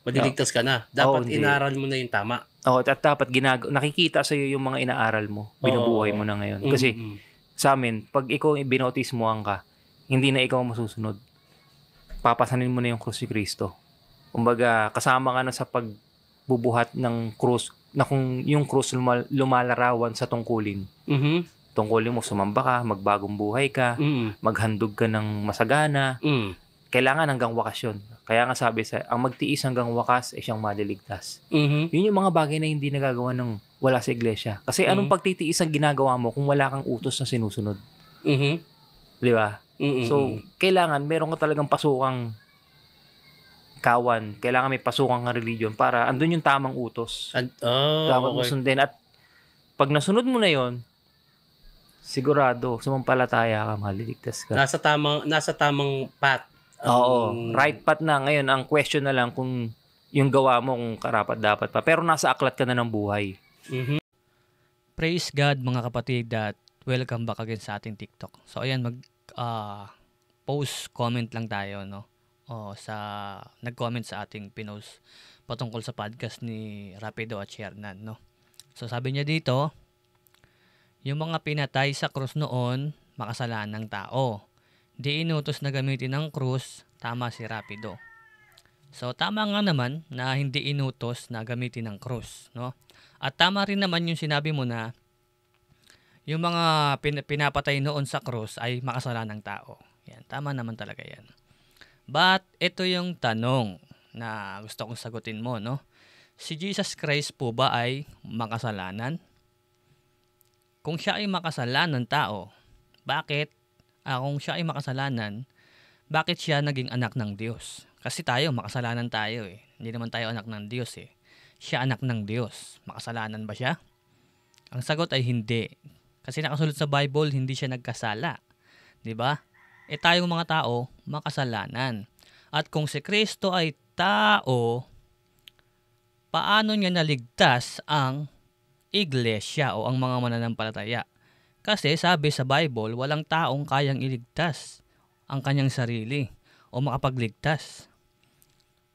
madiligtas ka na. Dapat inaral mo na yung tama. At dapat nakikita sa iyo yung mga inaaral mo, binubuhay mo na ngayon. Kasi sa amin, pag ikaw binautismuhan ka, hindi na ikaw masusunod. Papasanin mo na yung krus ni Kristo. Kumbaga, kasama ka na sa pagbubuhat ng krus, na kung yung krus lumalarawan sa tungkulin. Tungkulin mo, sumamba ka, magbagong buhay ka, maghandog ka ng masagana. Kailangan hanggang wakas yun. Kaya nga sabi ang magtiis hanggang wakas ay siyang maliligtas. Yun yung mga bagay na hindi nagagawa ng wala sa iglesia. Kasi anong pagtitiis ang ginagawa mo kung wala kang utos na sinusunod? Di ba? So, kailangan meron ka talagang pasukang kawan. Kailangan may pasukang religion para andun yung tamang utos. Dapat mo sundin. At pag nasunod mo na yon, sigurado, sumampalataya ka, maliligtas ka. Nasa tamang path. Right path na. Ngayon, ang question na lang kung yung gawa mo kung karapat dapat pa. Pero nasa aklat ka na ng buhay. Praise God mga kapatid, at welcome back again sa ating TikTok. So ayan, post comment lang tayo, no? Nag-comment sa ating pinost patungkol sa podcast ni Rapido at Shernan, no? So sabi niya dito, yung mga pinatay sa krus noon, makasalanang tao. Di inutos na gamitin ang krus, tama si Rapido. So tama nga naman na hindi inutos na gamitin ang krus, no? At tama rin naman yung sinabi mo na yung mga pinapatay noon sa krus ay makasalanang tao. Yan, tama naman talaga yan. But ito yung tanong na gusto kong sagutin mo, no? Si Jesus Christ po ba ay makasalanan? Kung siya ay makasalanan tao, kung siya ay makasalanan, bakit siya naging anak ng Diyos? Kasi tayo, makasalanan tayo eh. Hindi naman tayo anak ng Diyos eh. Siya anak ng Diyos. Makasalanan ba siya? Ang sagot ay hindi. Kasi nakasulat sa Bible, hindi siya nagkasala. 'Di ba? Tayong mga tao, makasalanan. At kung si Kristo ay tao, paano niya naligtas ang iglesia o ang mga mananampalataya? Kasi sabi sa Bible, walang taong kayang iligtas ang kanyang sarili o makapagligtas.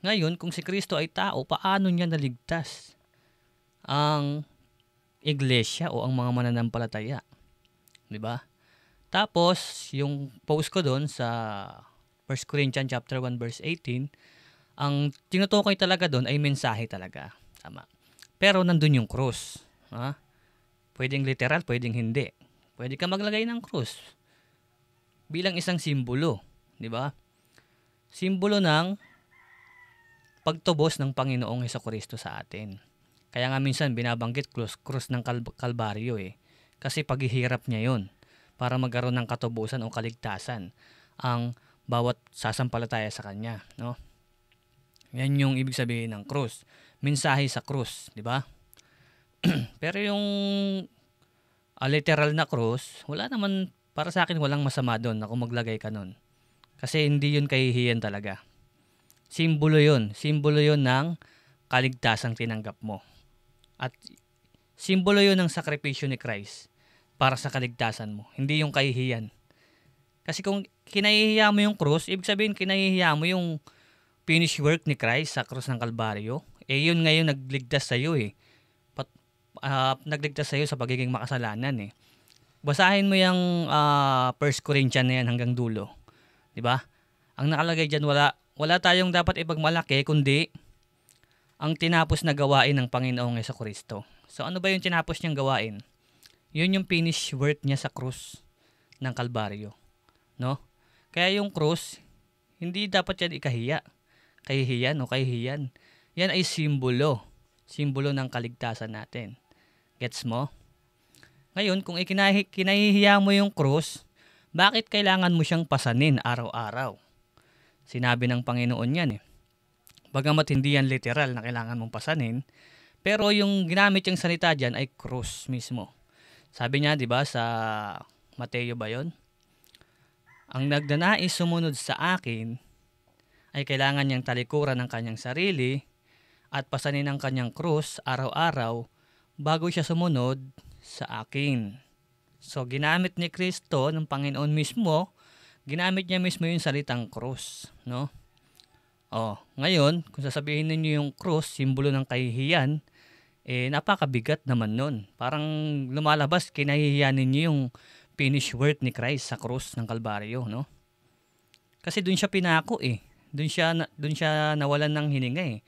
Ngayon, kung si Kristo ay tao, paano niya naligtas ang iglesia o ang mga mananampalataya? 'Di ba? Tapos, yung post ko doon sa 1 Corinthians chapter 1 verse 18, ang tinutukoy talaga doon ay mensahe talaga. Tama. Pero nandun yung krus. Pwedeng literal, pwedeng hindi. Pwede ka maglagay ng krus bilang isang simbolo, 'di ba? Simbolo ng pagtubos ng Panginoong Hesukristo sa atin. Kaya nga minsan binabanggit krus ng Kalbaryo eh. Kasi paghihirap niya 'yon para magkaroon ng katubusan o kaligtasan ang bawat sasampalataya sa kanya, no? Yan yung ibig sabihin ng krus. Mensahe sa krus, 'di ba? Pero yung literal na krus, wala naman, para sa akin walang masama doon na kung maglagay ka nun. Kasi hindi yun kahihiyan talaga. Simbolo yun ng kaligtasang tinanggap mo. At simbolo yun ng sakripisyo ni Christ para sa kaligtasan mo, hindi yung kahihiyan. Kasi kung kinahihiya mo yung krus, ibig sabihin kinahihiya mo yung finished work ni Christ sa krus ng Kalbaryo, yun ngayon nagligtas sa'yo eh. Nagligtas sa'yo sa pagiging makasalanan eh. Basahin mo yung 1 Corinthians na yan hanggang dulo. 'Di ba? Ang nakalagay diyan, wala tayong dapat ipagmalaki kundi ang tinapos na gawain ng Panginoong Hesukristo. So ano ba yung tinapos niyang gawain? Yun yung finish work niya sa krus ng Kalbaryo, no? Kaya yung krus, hindi dapat yan ikahiya. Kahihiyan. Yan ay simbolo ng kaligtasan natin. Gets mo? Ngayon, kung kinahihiya mo yung krus, bakit kailangan mo siyang pasanin araw-araw? Sinabi ng Panginoon yan eh. Bagamat hindi yan literal na kailangan mong pasanin, pero yung ginamit yung salita dyan ay krus mismo. Sabi niya, di ba, sa Mateo ba yun? Ang nagnanais sumunod sa akin ay kailangan niyang talikuran ng kanyang sarili at pasanin ang kanyang krus araw-araw bago siya sumunod sa akin. So, ginamit ni Kristo, ng Panginoon mismo, ginamit niya mismo yung salitang krus, no? Ngayon, kung sasabihin ninyo yung cross, simbolo ng kahihiyan, napakabigat naman nun. Parang lumalabas, kinahihiyan ninyo yung finished work ni Christ sa cross ng Kalbaryo, no? Kasi doon siya pinako eh. Doon siya nawalan ng hininga eh.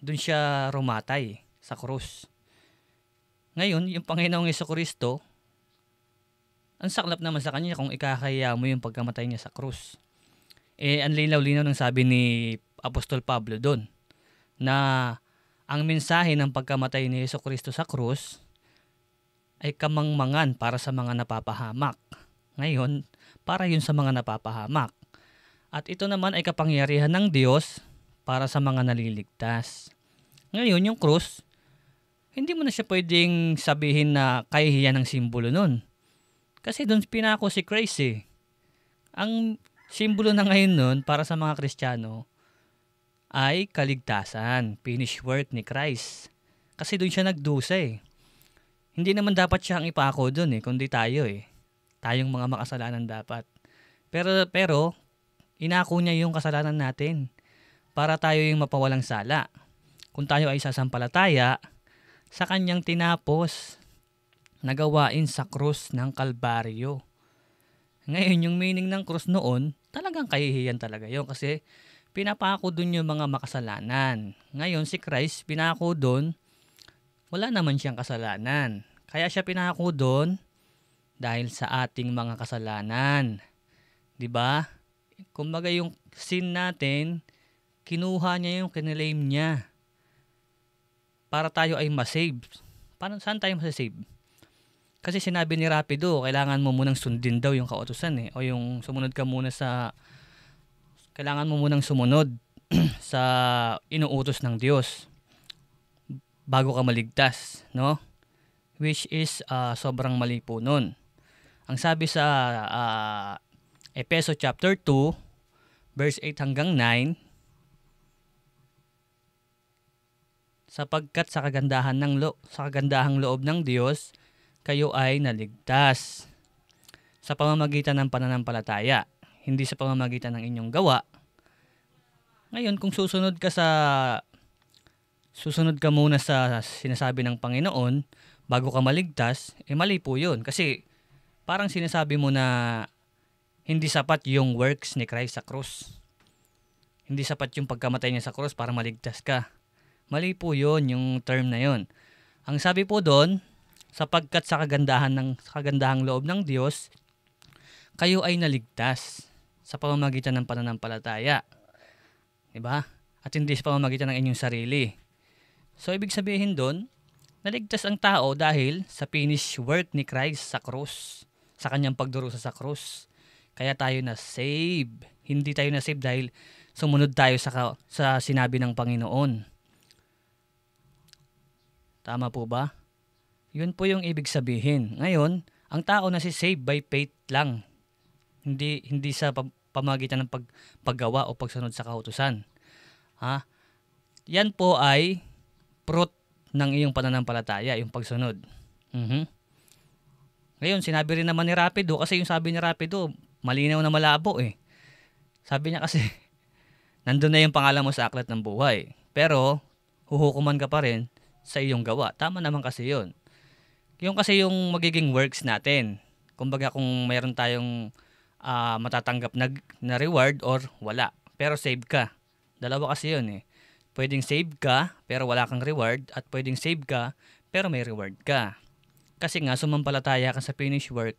Doon siya rumatay sa cross. Ngayon, yung Panginoong Jesucristo, ang saklap naman sa kanya kung ikakaya mo yung pagkamatay niya sa krus. Ang linaw-linaw ng sabi ni Apostol Pablo doon na ang mensahe ng pagkamatay ni Jesucristo sa krus ay kamangmangan para sa mga napapahamak. Ngayon, para yun sa mga napapahamak. At ito naman ay kapangyarihan ng Diyos para sa mga naliligtas. Ngayon, yung krus, hindi mo na siya pwedeng sabihin na kahihiyan ng simbolo nun. Kasi doon pinako si Christ eh. Ang simbolo na ngayon nun para sa mga Kristiyano ay kaligtasan, finished work ni Christ. Kasi doon siya nagdusa eh. Hindi naman dapat siya ang ipako doon eh, kundi tayo eh. Tayong mga makasalanan dapat. Pero inako niya yung kasalanan natin para tayo yung mapawalang sala. Kung tayo ay sasampalataya sa kanyang tinapos na gawain sa krus ng Kalbaryo. Ngayon, yung meaning ng krus noon, talagang kahihiyan talaga yun kasi pinapako dun yung mga makasalanan. Ngayon, si Christ, pinako dun, wala naman siyang kasalanan. Kaya siya pinako dun dahil sa ating mga kasalanan. 'Di ba? Kumbaga yung sin natin, kinuha niya yung kinelaim niya para tayo ay masave. Saan tayo masasave? Kasi sinabi ni Rapido, kailangan mo munang sundin daw yung kautusan eh. O yung sumunod ka muna kailangan mo munang sumunod sa inuutos ng Diyos bago ka maligtas, no? Which is sobrang mali po nun. Ang sabi sa Efeso chapter 2, verse 8 hanggang 9, sapagkat sa kagandahang loob ng Diyos, kayo ay naligtas sa pamamagitan ng pananampalataya, hindi sa pamamagitan ng inyong gawa. Ngayon, kung susunod ka muna sa sinasabi ng Panginoon bago ka maligtas, mali po yun. Kasi parang sinasabi mo na hindi sapat yung works ni Christ sa krus. Hindi sapat yung pagkamatay niya sa krus para maligtas ka. Mali po yun, yung term na yun. Ang sabi po doon, sapagkat sa kagandahang loob ng Diyos, kayo ay naligtas sa pamamagitan ng pananampalataya. Diba? At hindi sa pamamagitan ng inyong sarili. So, ibig sabihin doon, naligtas ang tao dahil sa finished work ni Christ sa krus, sa kanyang pagdurusa sa krus. Kaya tayo na save. Hindi tayo na save dahil sumunod tayo sa sinabi ng Panginoon. Tama po ba? Yun po yung ibig sabihin. Ngayon, ang tao na save by faith lang. Hindi sa pamagitan ng paggawa o pagsunod sa kautusan. Yan po ay fruit ng iyong pananampalataya, yung pagsunod. Ngayon, sinabi rin naman ni Rapido, kasi yung sabi ni Rapido, malinaw na malabo eh. Sabi niya kasi, nandun na yung pangalan mo sa aklat ng buhay. Pero, huhukuman ka pa rin sa iyong gawa. Tama naman kasi yun. Yung kasi yung magiging works natin. Kumbaga kung mayroon tayong matatanggap na reward or wala. Pero save ka. Dalawa kasi yun eh. Pwedeng save ka pero wala kang reward at pwedeng save ka pero may reward ka. Kasi nga sumampalataya ka sa finished work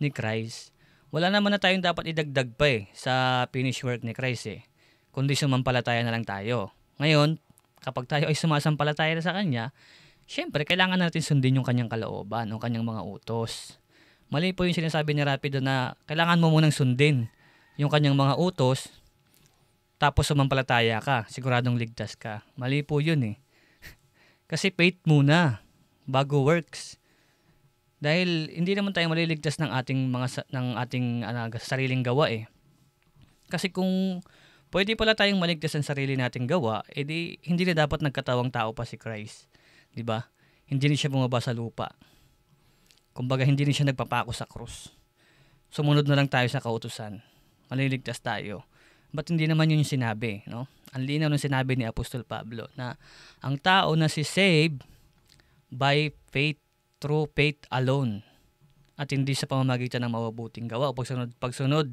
ni Christ. Wala naman na tayong dapat idagdag pa eh sa finished work ni Christ eh. Kundi sumampalataya na lang tayo. Ngayon, kapag tayo ay sumasampalataya na sa Kanya, syempre, kailangan natin sundin yung kanyang kalooban, yung kanyang mga utos. Mali po yung sinasabi ni Rapido na kailangan mo munang sundin yung kanyang mga utos, tapos sumampalataya ka, siguradong ligtas ka. Mali po yun eh. Kasi faith muna, bago works. Dahil hindi naman tayo maliligtas ng ating sariling gawa eh. Kasi kung pwede pala tayong maligtas ng sarili nating gawa, edi hindi na dapat nagkatawang tao pa si Christ. 'Di ba? Hindi rin siya bumaba sa lupa. Kumbaga hindi rin siya nagpapako sa krus. Sumunod na lang tayo sa kautusan. Maliligtas tayo. Ba't hindi naman yun yung sinabi, no? Ang linaw ng sinabi ni Apostol Pablo na ang tao na si saved by faith, through faith alone, at hindi sa pamamagitan ng mabubuting gawa o pagsunod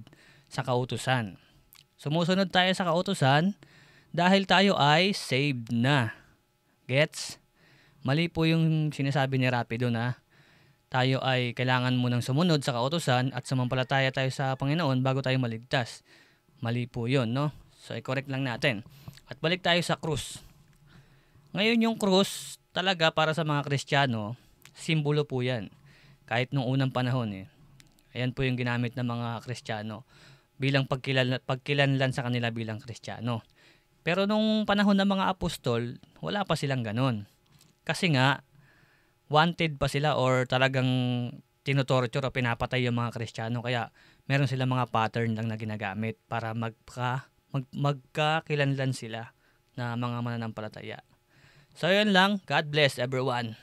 sa kautusan. Sumusunod tayo sa kautusan dahil tayo ay saved na. Gets? Mali po yung sinasabi ni Rapido na tayo ay kailangan munang sumunod sa kautusan at sumampalataya tayo sa Panginoon bago tayo maligtas. Mali po yun, no? So, i-correct lang natin. At balik tayo sa krus. Ngayon yung krus, talaga para sa mga Kristiyano, simbolo po yan. Kahit nung unang panahon Ayan po yung ginamit ng mga Kristiyano bilang pagkilanlan sa kanila bilang Kristiyano. Pero nung panahon ng mga apostol, wala pa silang ganon. Kasi nga, wanted pa sila or talagang tinutorture o pinapatay yung mga Kristiyano. Kaya meron silang mga pattern lang na ginagamit para magkakilanlan sila na mga mananampalataya. So yun lang. God bless everyone.